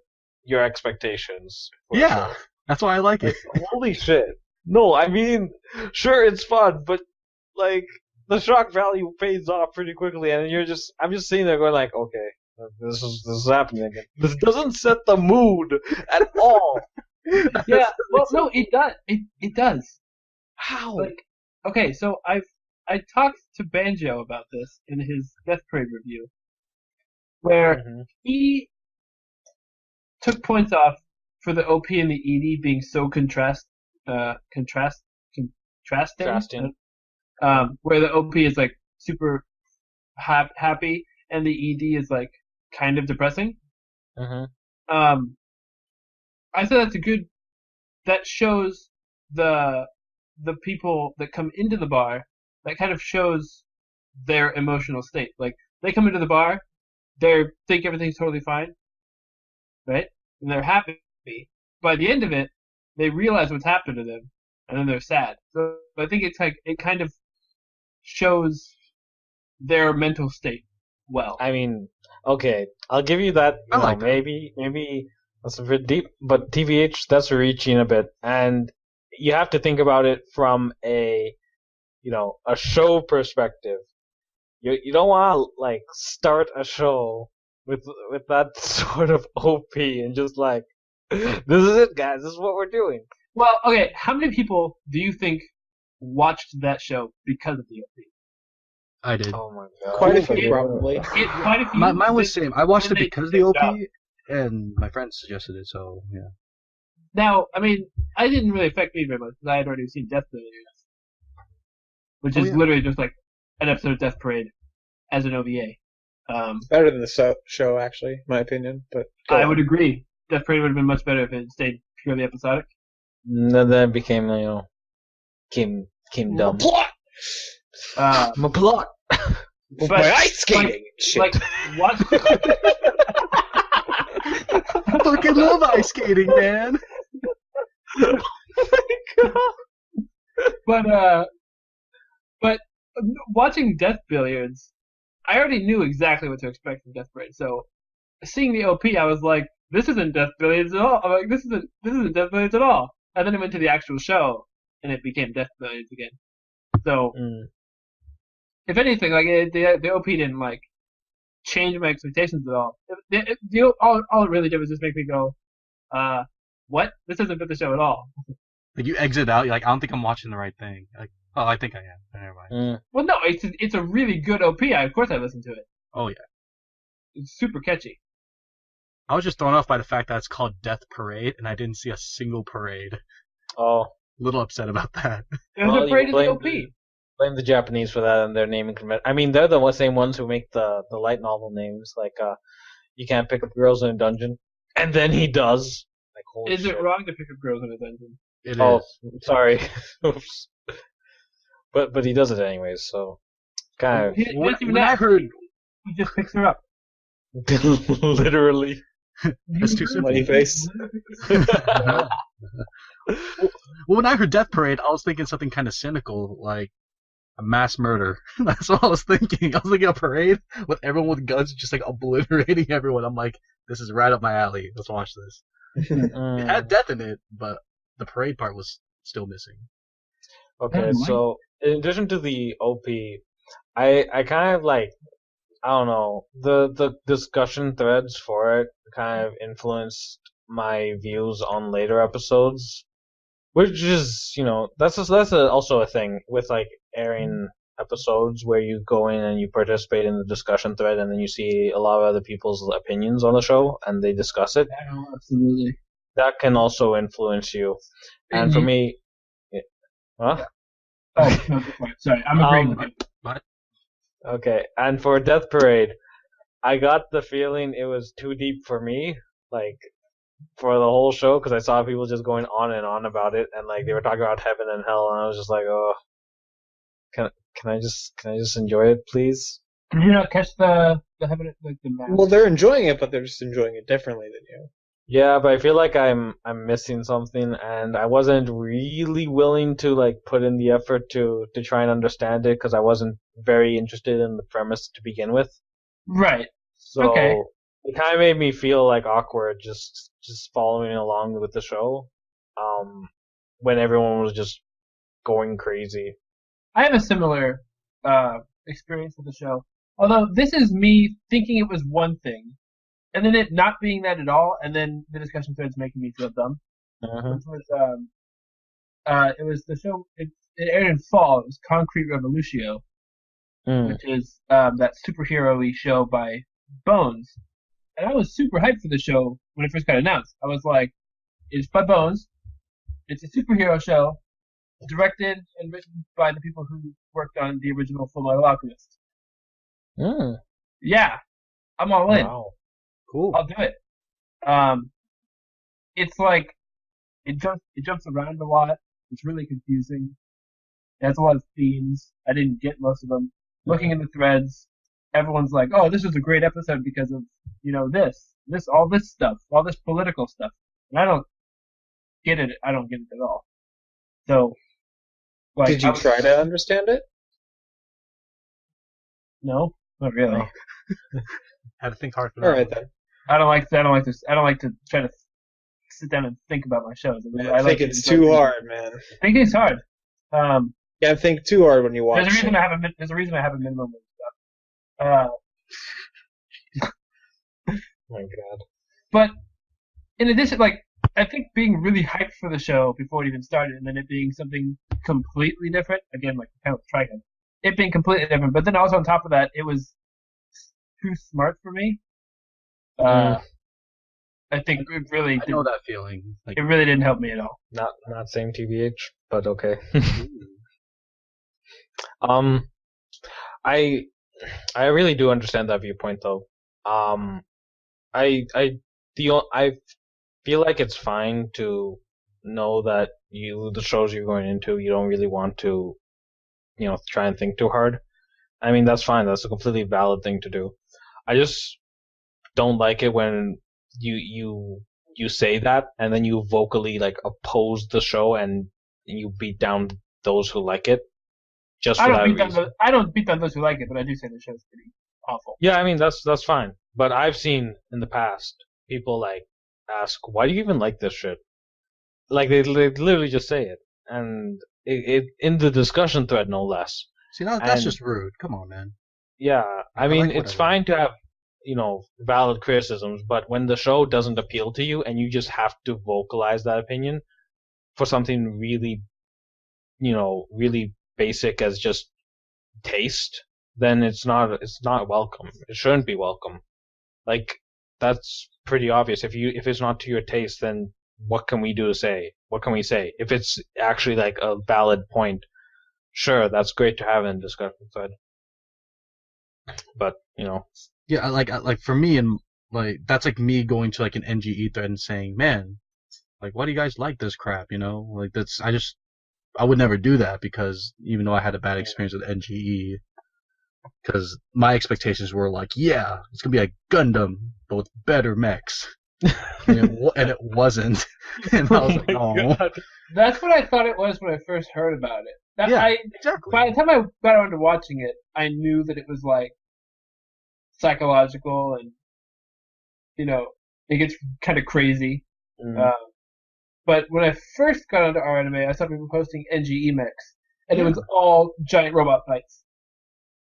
your expectations. for a Yeah, show. that's why I like it. Holy shit. No, I mean, sure it's fun, but like the shock value fades off pretty quickly, and I'm just sitting there going like, okay, this is happening again. This doesn't set the mood at all. Yeah. Well, no, it does. It does. How? Like, okay, so I talked to Banjo about this in his Death Parade review, where Mhm. he took points off for the OP and the ED being so contrasting. Contrasting. Where the OP is like super happy and the ED is like kind of depressing. Mhm. I said that shows the people that come into the bar, that kind of shows their emotional state. Like, they come into the bar, they think everything's totally fine, right? And they're happy. By the end of it, they realize what's happened to them, and then they're sad. So I think it's like, it kind of shows their mental state well. I mean, okay, I'll give you that. I You like know, that. maybe that's a bit deep, but TVH, that's reaching a bit, and you have to think about it from a show perspective. You don't want to like start a show with that sort of OP and just like, this is it, guys. This is what we're doing. Well, okay, how many people do you think watched that show because of the OP? I did. Oh my god. Quite a Cool. few, probably. Quite a few. Mine was Then- same. I watched it then they because of the picked up. OP, and my friend suggested it, so yeah. Now, I mean, I didn't really affect me very much because I had already seen Death Billiards, which Oh, is yeah. literally just like an episode of Death Parade as an OVA. Better than the show, actually, in my opinion. But go I on. would agree. Death Parade would have been much better if it stayed purely episodic. And then it became, came dumb. Plot! My plot. With But, my ice skating shit. Like, what? I fucking love ice skating, man. But watching Death Billiards, I already knew exactly what to expect from Death Parade. So seeing the OP, I was like, this isn't Death Billiards at all. I'm like, this isn't Death Billiards at all. And then I went to the actual show, and it became Death Billiards again. So if anything, like the OP didn't like change my expectations at all. All it really did was just make me go, what? This isn't the show at all. Like you exit out, you're like, I don't think I'm watching the right thing. Like, oh, I think I am. Never mind. Well, no, it's a really good OP. Of course I listened to it. Oh yeah. It's super catchy. I was just thrown off by the fact that it's called Death Parade, and I didn't see a single parade. Oh, A little upset about that. There's Well, a you parade in the blame OP. blame the Japanese for that and their naming convention. I mean, they're the same ones who make the light novel names, like you can't pick up girls in a dungeon, and then he does. Like, holy Is shit. it wrong to pick up girls in a dungeon? It is. Oh, sorry. Oops. But he does it anyways, so kind He When, doesn't even when I ask. heard He just picks her up. of literally. That's too simple. Money face. well, when I heard Death Parade, I was thinking something kind of cynical, like a mass murder. That's what I was thinking. I was thinking a parade with everyone with guns just like obliterating everyone. I'm like, this is right up my alley. Let's watch this. It had death in it, but the parade part was still missing. Okay, Oh, so in addition to the OP, I kind of like, I don't know, the discussion threads for it kind of influenced my views on later episodes, which is, that's also a thing with like airing episodes where you go in and you participate in the discussion thread and then you see a lot of other people's opinions on the show and they discuss it. Oh, absolutely. That can also influence you. And for me, huh? Oh, no, sorry, I'm agreeing with you. Okay, and for Death Parade, I got the feeling it was too deep for me, like, for the whole show, because I saw people just going on and on about it, and like they were talking about heaven and hell, and I was just like, oh, can I just enjoy it, please? Did you not catch the heaven, like the map? Well, they're enjoying it, but they're just enjoying it differently than you. Yeah, but I feel like I'm missing something, and I wasn't really willing to like put in the effort to try and understand it, because I wasn't very interested in the premise to begin with. Right. So Okay. it kind of made me feel like awkward just following along with the show, when everyone was just going crazy. I have a similar experience with the show. Although this is me thinking it was one thing, and then it not being that at all, and then the discussion threads making me feel dumb. Which was it was the show. It aired in fall. It was Concrete Revolutio, which is that superhero-y show by Bones. And I was super hyped for the show when it first got announced. I was like, it's by Bones. It's a superhero show, directed and written by the people who worked on the original Fullmetal Alchemist. Yeah, I'm all in. Wow. Cool. I'll do it. It's like it jumps around a lot. It's really confusing. It has a lot of themes. I didn't get most of them. Looking in the threads, everyone's like, "Oh, this was a great episode because of all this stuff, all this political stuff." And I don't get it. I don't get it at all. So, like, Did you try to understand it? No, not really. Had to think hard for that. All right one. then. I don't like to try to sit down and think about my shows. I think it's too hard, man. Thinking is hard. Yeah, think too hard when you watch. There's a reason it. I have a minimum of stuff. My God. But in addition, like, I think being really hyped for the show before it even started, and then it being something completely different, again, like kind of Trigun, it being completely different. But then also on top of that, it was too smart for me. I think it really I know that feeling. Like, it really didn't help me at all. Not same TBH, but okay. I really do understand that viewpoint though. I feel like it's fine to know that the shows you're going into, you don't really want to, try and think too hard. I mean, that's fine. That's a completely valid thing to do. I just don't like it when you say that and then you vocally like oppose the show and you beat down those who like it. Just for that reason. I don't beat down those who like it, but I do say the show's pretty awful. Yeah, I mean that's fine. But I've seen in the past people like ask, "Why do you even like this shit?" Like they literally just say it, and it in the discussion thread, no less. See, that's just rude. Come on, man. Yeah, I mean, like it's fine to have, valid criticisms, but when the show doesn't appeal to you and you just have to vocalize that opinion for something really, really basic as just taste, then it's not welcome. It shouldn't be welcome. Like, that's pretty obvious. If it's not to your taste, then what can we do to say? What can we say? If it's actually like a valid point, sure, that's great to have in discussion thread. But, Yeah, like for me, and like that's like me going to like an NGE thread and saying, man, like why do you guys like this crap? Like I would never do that because even though I had a bad experience with NGE, because my expectations were like, yeah, it's gonna be like Gundam but with better mechs, and it wasn't, and I was like, oh. That's what I thought it was when I first heard about it. Exactly. By the time I got around to watching it, I knew that it was like psychological and it gets kind of crazy. But when I first got onto our anime, I saw people posting NGE mechs, and it was all giant robot fights,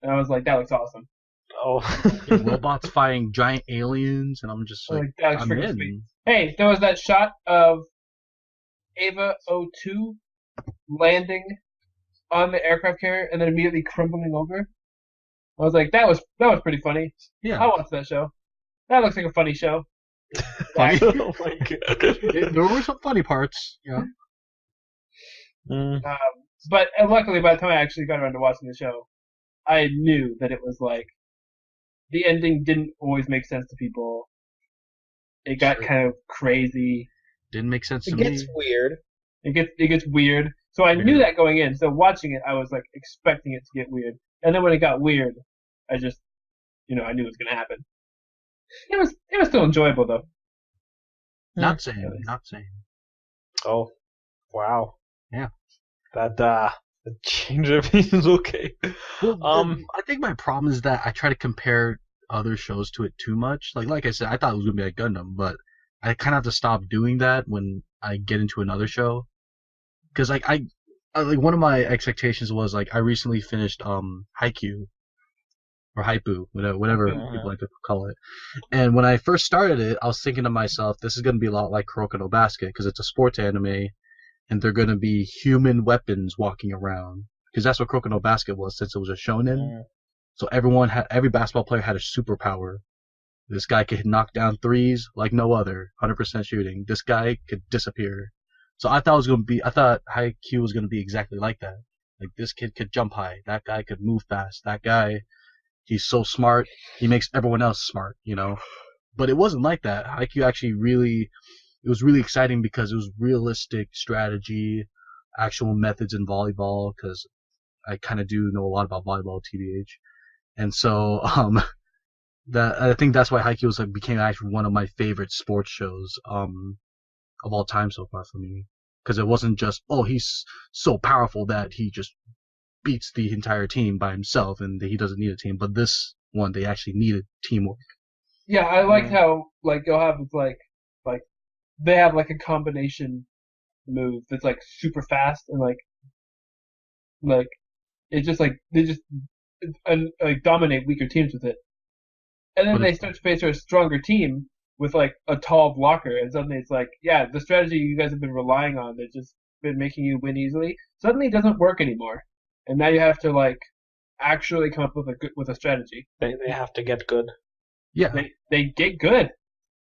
and I was like, that looks awesome. Oh, robots fighting giant aliens, and I'm just like I'm in. Sweet. Hey, there was that shot of Ava 02 landing on the aircraft carrier and then immediately crumbling over. I was like, that was pretty funny. Yeah, I'll watch that show. That looks like a funny show. Funny? Oh my god. There were some funny parts, yeah. But luckily, by the time I actually got around to watching the show, I knew that it was like the ending didn't always make sense to people. It got kind of crazy. Didn't make sense to me. It gets weird. It gets weird. So I knew that going in. So watching it, I was like expecting it to get weird. And then when it got weird, I just, I knew it was gonna happen. It was still enjoyable though. Not saying. Oh, wow. Yeah. That the change of opinion is okay. Well, I think my problem is that I try to compare other shows to it too much. Like I said, I thought it was gonna be like Gundam, but I kind of have to stop doing that when I get into another show. Because like I like one of my expectations was like I recently finished Haikyuu or Haikyuu, whatever people like to call it. And when I first started it, I was thinking to myself, this is going to be a lot like Kuroko no Basket because it's a sports anime, and they're going to be human weapons walking around because that's what Kuroko no Basket was since it was a shonen. So every basketball player had a superpower. This guy could knock down threes like no other, 100% shooting. This guy could disappear. So I thought Haikyuu was going to be exactly like that. Like this kid could jump high, that guy could move fast, that guy, he's so smart, he makes everyone else smart, But it wasn't like that. Haikyuu actually it was really exciting because it was realistic strategy, actual methods in volleyball, because I kind of do know a lot about volleyball, TBH. And so, I think that's why Haikyuu became actually one of my favorite sports shows, of all time so far for me. Because it wasn't just, he's so powerful that he just beats the entire team by himself and he doesn't need a team. But this one, they actually needed teamwork. Yeah, I like how, like, you'll have, like, they have, like, a combination move that's, like, super fast and, like, it's just, like, they just, dominate weaker teams with it. And then they start to face a stronger team with, like, a tall blocker, and suddenly it's like, yeah, the strategy you guys have been relying on that's just been making you win easily, suddenly it doesn't work anymore. And now you have to, like, actually come up with a strategy. They have to get good. Yeah. They get good.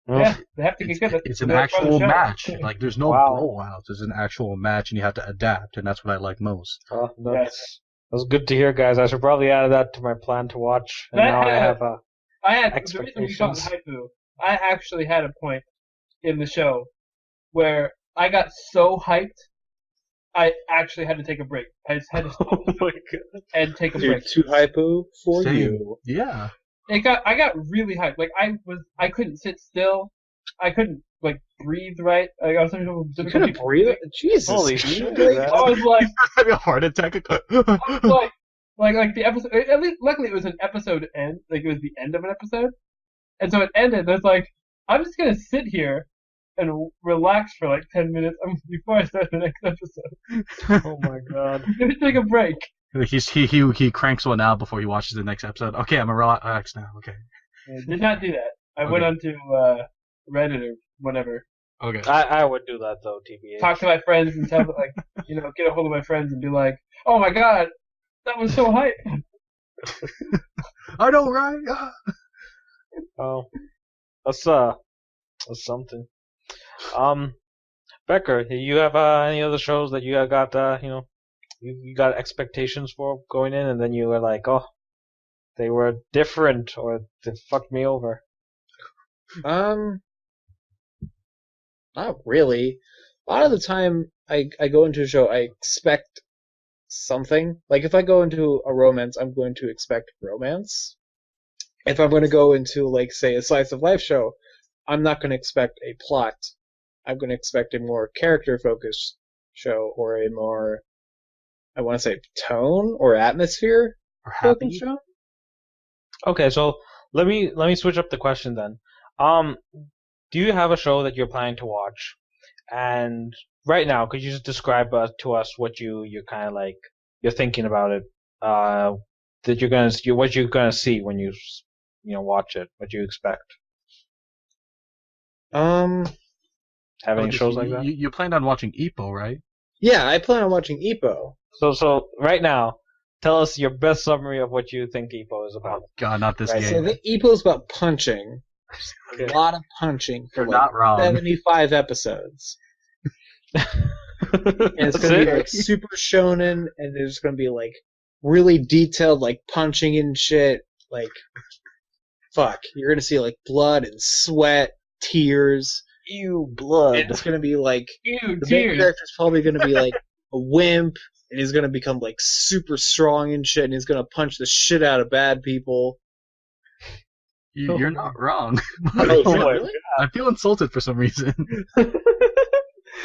Yeah, they have to get good. It's an That's part of the actual show. match. Like, there's no Wow. blowouts. It's an actual match, and you have to adapt, and that's what I like most. That's good to hear, guys. I should probably add that to my plan to watch. And now I have a. The reason we call it Haikyuu, I actually had a point in the show where I got so hyped, I actually had to take a break. I just had to stop Oh my god! and take a You're break. too hypo for Same. you. Yeah. I got really hyped. Like I couldn't sit still. I couldn't like breathe right. Like, I was having You difficulty couldn't breathe? Jesus. Holy dude. shit! Like, man. I was like, Having a heart attack. like the episode. At least, luckily, it was an episode end. Like it was the end of an episode, and so it ended. It's like I'm just gonna sit here and relax for like 10 minutes before I start the next episode. Oh my god! I'm gonna take a break. He cranks one out before he watches the next episode. Okay, I'm gonna relax now. Okay. I did not do that. I Okay. went on to Reddit or whatever. Okay. I would do that though, TBH. Talk to my friends and tell them, like, get a hold of my friends and be like, oh my god, that was so hype. I know, right? Ah. Oh, that's something. Becker, do you have any other shows that you got you got expectations for going in, and then you were like, oh, they were different, or they fucked me over? Not really. A lot of the time, I go into a show, I expect something. Like, if I go into a romance, I'm going to expect romance. If I'm going to go into, like, say, a slice of life show, I'm not going to expect a plot. I'm going to expect a more character-focused show, or a more, I want to say, tone or atmosphere Or focused happy. show. Okay, so let me switch up the question then. Do you have a show that you're planning to watch? And right now, could you just describe to us what you're kind of like you're thinking about it? That what you're gonna see when you watch it? What you expect? Have any shows like that? You planned on watching Ippo, right? Yeah, I plan on watching Ippo. So right now, tell us your best summary of what you think Ippo is about. God, not this Right, So game. I think Ippo's about punching. Okay. A lot of punching for You're like not wrong. 75 episodes. And it's That's gonna be it? like super shonen, and there's gonna be like really detailed like punching and shit. Like, fuck, you're gonna see like blood and sweat, tears. Ew, blood. And it's gonna be like Ew, the main tears. character's probably gonna be like a wimp, and he's gonna become like super strong and shit, and he's gonna punch the shit out of bad people. You're not wrong. Oh, my really? I feel insulted for some reason.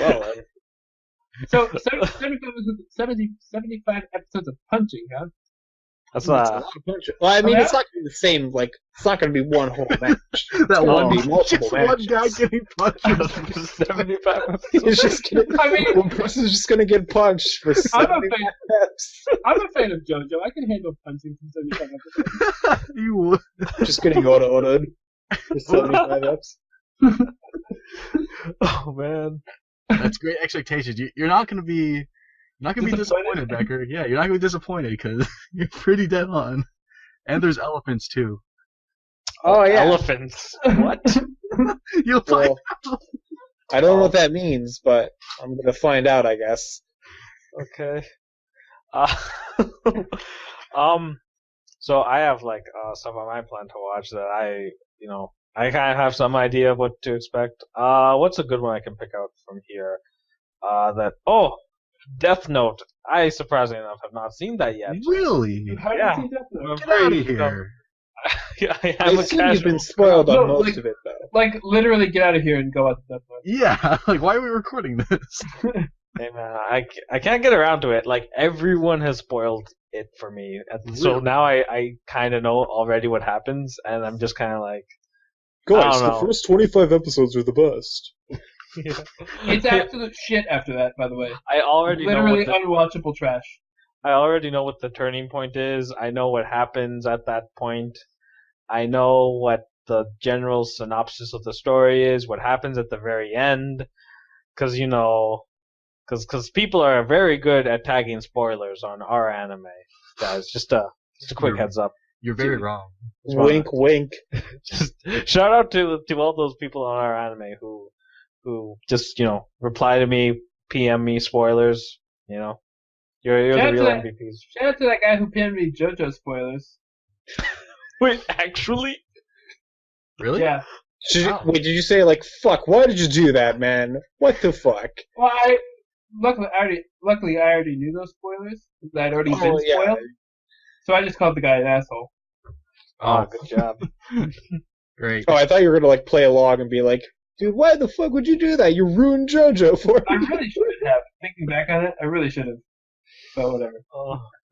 Well, So 75 episodes of punching, huh? That's it's a lot of punching. Well, I mean, yeah? it's not gonna be the same. Like, it's not gonna be one whole match. That gonna one, be multiple just one matches. guy getting punched. 75. He's just gonna, I mean, one person's just gonna get punched for I'm a 75 fan. eps. I'm a fan of JoJo. I can handle punching for 75 episodes. You would. Just getting Oda for 75 eps. Oh man. That's great expectations. You're not gonna be disappointed, Becker. Yeah, you're not gonna be disappointed because you're pretty dead on. And there's elephants too. Oh yeah. Elephants. What? You'll find. Well, I don't know what that means, but I'm gonna find out, I guess. Okay. Uh, so I have like stuff on my plan to watch that I kind of have some idea of what to expect. What's a good one I can pick out from here? Death Note. I surprisingly enough have not seen that yet. Really? How Yeah. do you see Death Note? Get out of here. Yeah, I I am a assume you've casual. been spoiled on No, most like- of it, though. Like, literally get out of here and go out to Death Note. Yeah, like why are we recording this? Hey man, I can't get around to it. Like everyone has spoiled it for me, and so Really? now I kind of know already what happens, and I'm just kind of like, Guys, don't the know. first 25 episodes are the best. It's absolute shit after that, by the way. I already know Literally what unwatchable trash. I already know what the turning point is. I know what happens at that point. I know what the general synopsis of the story is. What happens at the very end, because because people are very good at tagging spoilers on our anime, guys. Just Just a quick heads up. You're very wrong. Wink, wink. Just shout out to all those people on our anime who just reply to me, PM me spoilers. You're Shout the real out to MVPs. Shout out to that guy who pinned me JoJo spoilers. Wait, actually? Really? Yeah. Wait, did you say like fuck? Why did you do that, man? What the fuck? Well, luckily I already knew those spoilers. I'd already been spoiled. So I just called the guy an asshole. Oh, good job. Great. Oh, I thought you were gonna like play along and be like, dude, why the fuck would you do that? You ruined JoJo for me. I really should have. Thinking back on it, I really should have. But whatever.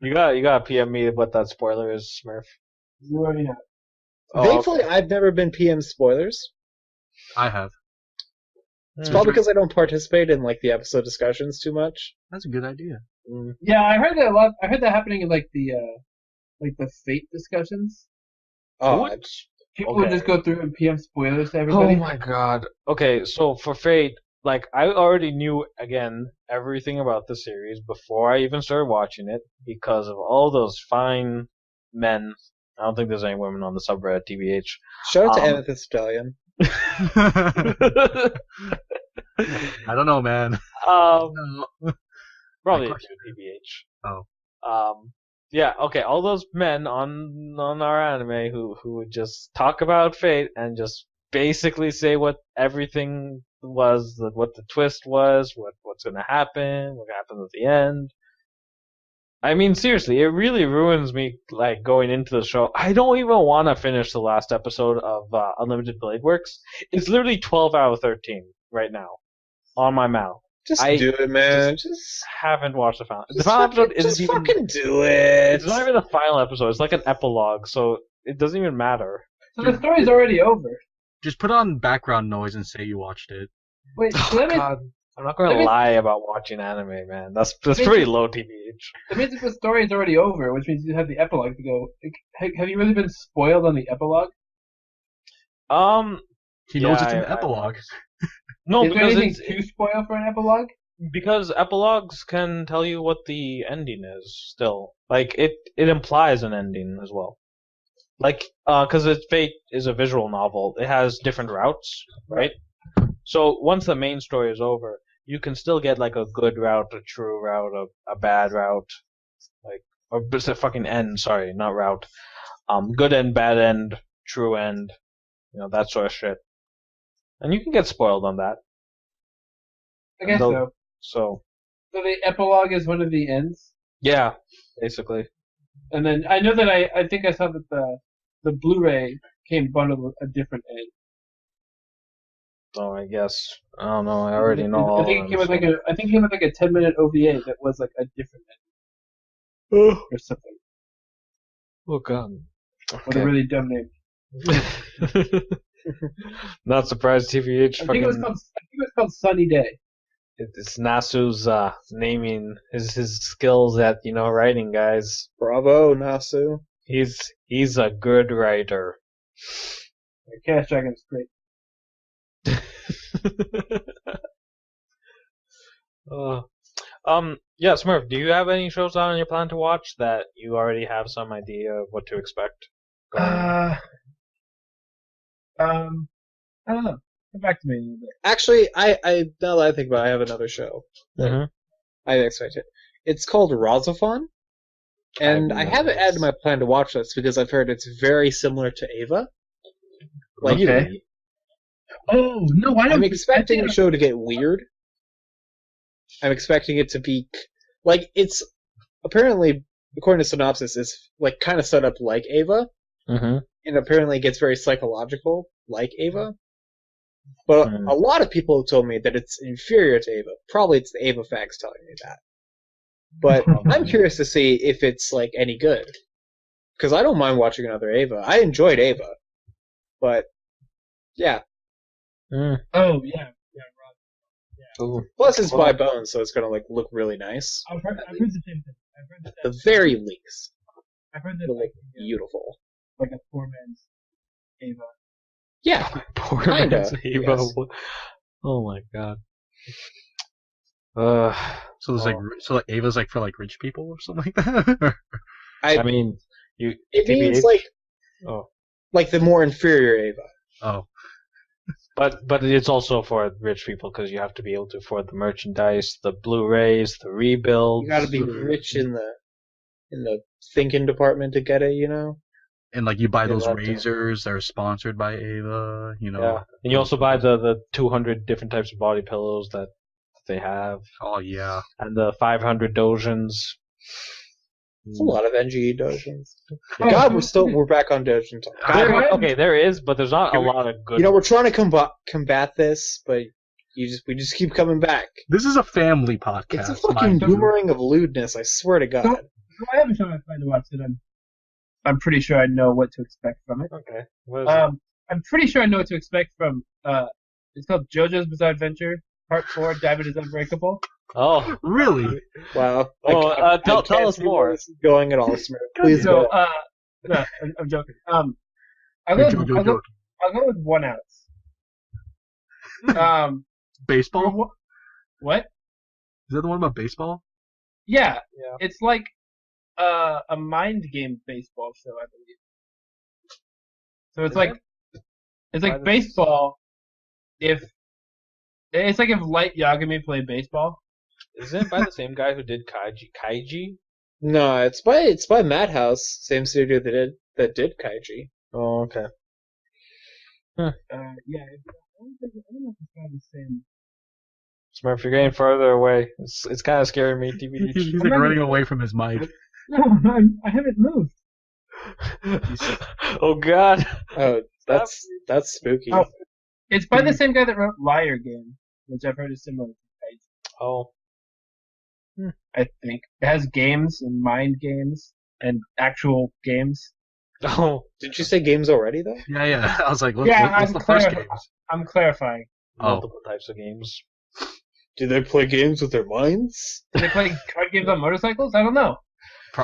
You got PM me what that spoiler is, Smurf. You already know. Thankfully, I've never been PM spoilers. I have. It's probably because I don't participate in like the episode discussions too much. That's a good idea. Yeah, I heard that a lot. I heard that happening in like the Fate discussions. Oh, People would just go through and PM spoilers to everybody. Oh my god. Okay, so for Fate, like I already knew again everything about the series before I even started watching it because of all those fine men. I don't think there's any women on the subreddit, TBH. shout out to Amethyst Stallion. I don't know, man. Probably TBH. Oh. Yeah, okay, all those men on our anime who would just talk about Fate and just basically say what everything was, what the twist was, what's gonna happen, what happens at the end. I mean, seriously, it really ruins me, like, going into the show. I don't even want to finish the last episode of Unlimited Blade Works. It's literally 12 out of 13 right now on my mouth. Just do it, man. Just haven't watched the final. The final episode isn't just even. fucking do it. It's not even the final episode. It's like an epilogue, so it doesn't even matter. So the story's already over. Just put on background noise and say you watched it. Wait, Oh, let me. God. I'm not gonna lie about watching anime, man. That's pretty low, TBH. That means that the story is already over, which means you have the epilogue to go. Like, have you really been spoiled on the epilogue? He knows it's an epilogue. No, Is there because anything to spoil for an epilogue? because epilogues can tell you what the ending is. Still, like it implies an ending as well. Like, because Fate is a visual novel, it has different routes, right? So once the main story is over, you can still get like a good route, a true route, a bad route, like or it's a fucking end. Sorry, not route. Good end, bad end, true end, that sort of shit. And you can get spoiled on that. I guess so. So So the epilogue is one of the ends, yeah, basically. and then I know that I think I saw that the Blu-ray came bundled with a different end. Oh, I guess I don't know. I already know. I think it came with like a 10-minute OVA that was like a different end or something Oh god. with a really dumb name. Not surprised. TVH. I think it was called Sunny Day. It's Nasu's naming his skills at writing, guys. Bravo, Nasu. He's a good writer. Cash Dragon is great. Yeah, Smurf, do you have any shows on your plan to watch that you already have some idea of what to expect? I don't know. Come back to me a little bit. Actually, I now that I think about it, I have another show. Mhm. I expect it. It's called RalXephon, and I haven't added to my plan to watch this because I've heard it's very similar to Ava. Like, Really? Oh no! Why don't I'm expecting the show to get weird. I'm expecting it to be like it's apparently, according to synopsis, is like kind of set up like Ava, Mhm. and apparently it gets very psychological like Ava. But a lot of people have told me that it's inferior to Ava. Probably it's the Ava facts telling me that. But I'm curious to see if it's like any good, because I don't mind watching another Ava. I enjoyed Ava, but yeah. Oh yeah, right. Ooh. Plus, it's by Bones, so it's gonna like look really nice. I've heard the same thing. I've heard that. At the very least, I've heard that it'll look like beautiful. a poor man's Ava. Yeah, Poor Kinda, man's Ava. yes. Oh my god. So there's like Ava's like for like rich people or something like that. I mean, It means TBH? like the more inferior Eva. Oh, But it's also for rich people because you have to be able to afford the merchandise, the Blu-rays, the rebuilds. You got to be rich in the thinking department to get it, you know. and like you buy Yeah, those that too. razors that are sponsored by Ava, you know. Yeah, and you also buy the 200 different types of body pillows that they have, Oh yeah. and the 500 dojins. It's a lot of NGE dojins. Oh, God, we're back on dojin talk. God, Okay, there is, but there's not a lot of good. you know, we're trying to combat this, but we just keep coming back. This is a family podcast. It's a fucking mind you. boomerang of lewdness, I swear to God. I have a show I'm trying to watch that I'm pretty sure I know what to expect from it. Okay. What is it? I'm pretty sure I know what to expect from. It's called JoJo's Bizarre Adventure Part 4: Diamond is Unbreakable. Oh, Really? Wow. Well, I tell can't us see more. where this is going at all, Smurf. Please So, go. no, I'm joking. I'll go with 1 ounce. Baseball? What? Is that the one about baseball? Yeah, Yeah. it's like a mind game baseball show, I believe. So it's Is like it? it's Why like does- baseball if it's like if Light Yagami played baseball. Isn't it by the same guy who did Kaiji? No, it's by Madhouse, same studio that did Kaiji. Oh, okay. Yeah, I don't know if it's kind of the same. Smurf, you're getting further away. It's kind of scaring me. TBH. He's like running away from his mic. No, I haven't moved. Oh God. Oh, that's spooky. Oh. It's by the same guy that wrote Liar Game, which I've heard is similar to Kaiji. Oh. I think it has games and mind games and actual games. Oh. Did you say games already though? Yeah. I was like, what's I'm the first clarifying. game? I'm clarifying. Multiple types of games. Do they play games with their minds? Do they play card games on motorcycles? I don't know.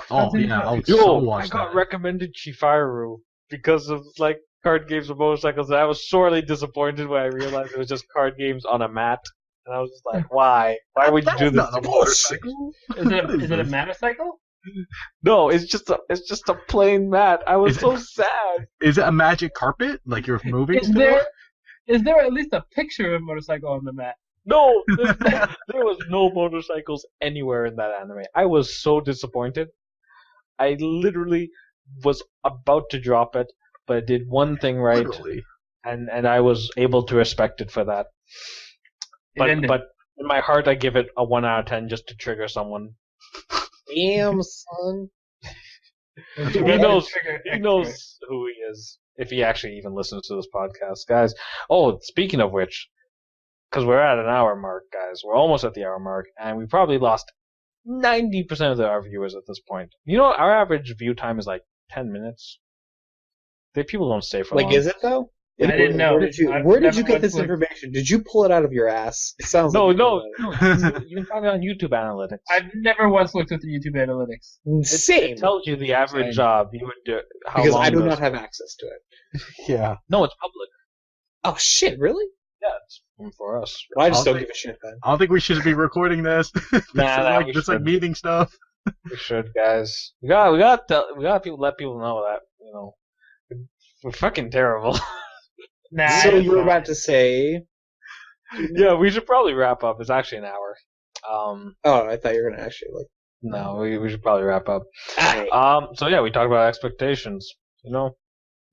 Oh yeah, I would so Yo, watch I got that. recommended Chihayafuru because of like card games with motorcycles, and I was sorely disappointed when I realized it was just card games on a mat. And I was just like, why? Why would you do this? That's not a motorcycle. Is it a motorcycle? No, it's just a plain mat. I was Is so it- sad. Is it a magic carpet? Like you're moving? Is there at least a picture of a motorcycle on the mat? No, there was no motorcycles anywhere in that anime. I was so disappointed. I literally was about to drop it, but it did one thing right, Literally. and I was able to respect it for that. But in my heart, I give it a 1 out of 10 just to trigger someone. Damn, son. He knows who he is if he actually even listens to this podcast, guys. Oh, speaking of which, because we're at an hour mark, guys. We're almost at the hour mark, and we probably lost 90% of our viewers at this point. You know, our average view time is like 10 minutes. People don't stay for long. Like, is it though? I didn't know. Where did you get I've this never information? Did you pull it out of your ass? It sounds No, like no. You can find it on YouTube Analytics. I've never once looked at the YouTube analytics. Insane. It tells you the average viewer how Because long I do those- not have access to it. Yeah. No, it's public. Oh shit! Really? Yeah, it's for us. Well, I just I'll don't take- give a shit then. I don't think we should be recording this. This is we like should. meeting stuff. We should, guys. We got people let people know that we're fucking terrible. Nah. So you were about to say? Yeah, we should probably wrap up. It's actually an hour. Oh, I thought you were gonna actually like. No, we should probably wrap up. Alright. So yeah, we talked about expectations.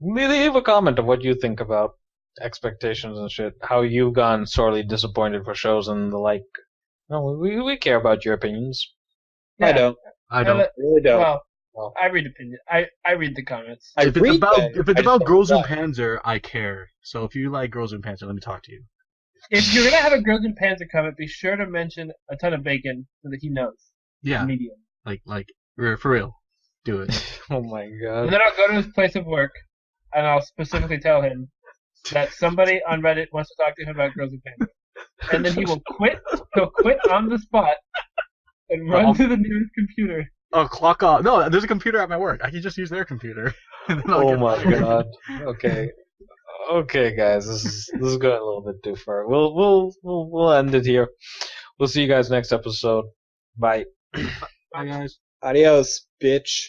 Leave a comment of what you think about expectations and shit. How you've gone sorely disappointed for shows and the like. No, we care about your opinions. I don't. I don't. I really don't. Well, I read opinion. I read the comments. I If it's read about them, if I it's just about don't Girls in reply. Panzer, I care. So if you like Girls in Panzer, let me talk to you. If you're gonna have a Girls and Panzer comment, be sure to mention a ton of bacon so that he knows. Yeah, Medium. like for real, do it. Oh my And god. then I'll go to his place of work, and I'll specifically tell him that somebody on Reddit wants to talk to him about Girls and Panzer. And then he will quit. He'll quit on the spot and run to the nearest computer. Oh, clock off. No, there's a computer at my work. I can just use their computer. And then I'll Oh get my fired. god. Okay, guys. This is going a little bit too far. We'll end it here. We'll see you guys next episode. Bye. Bye, guys. Adios, bitch.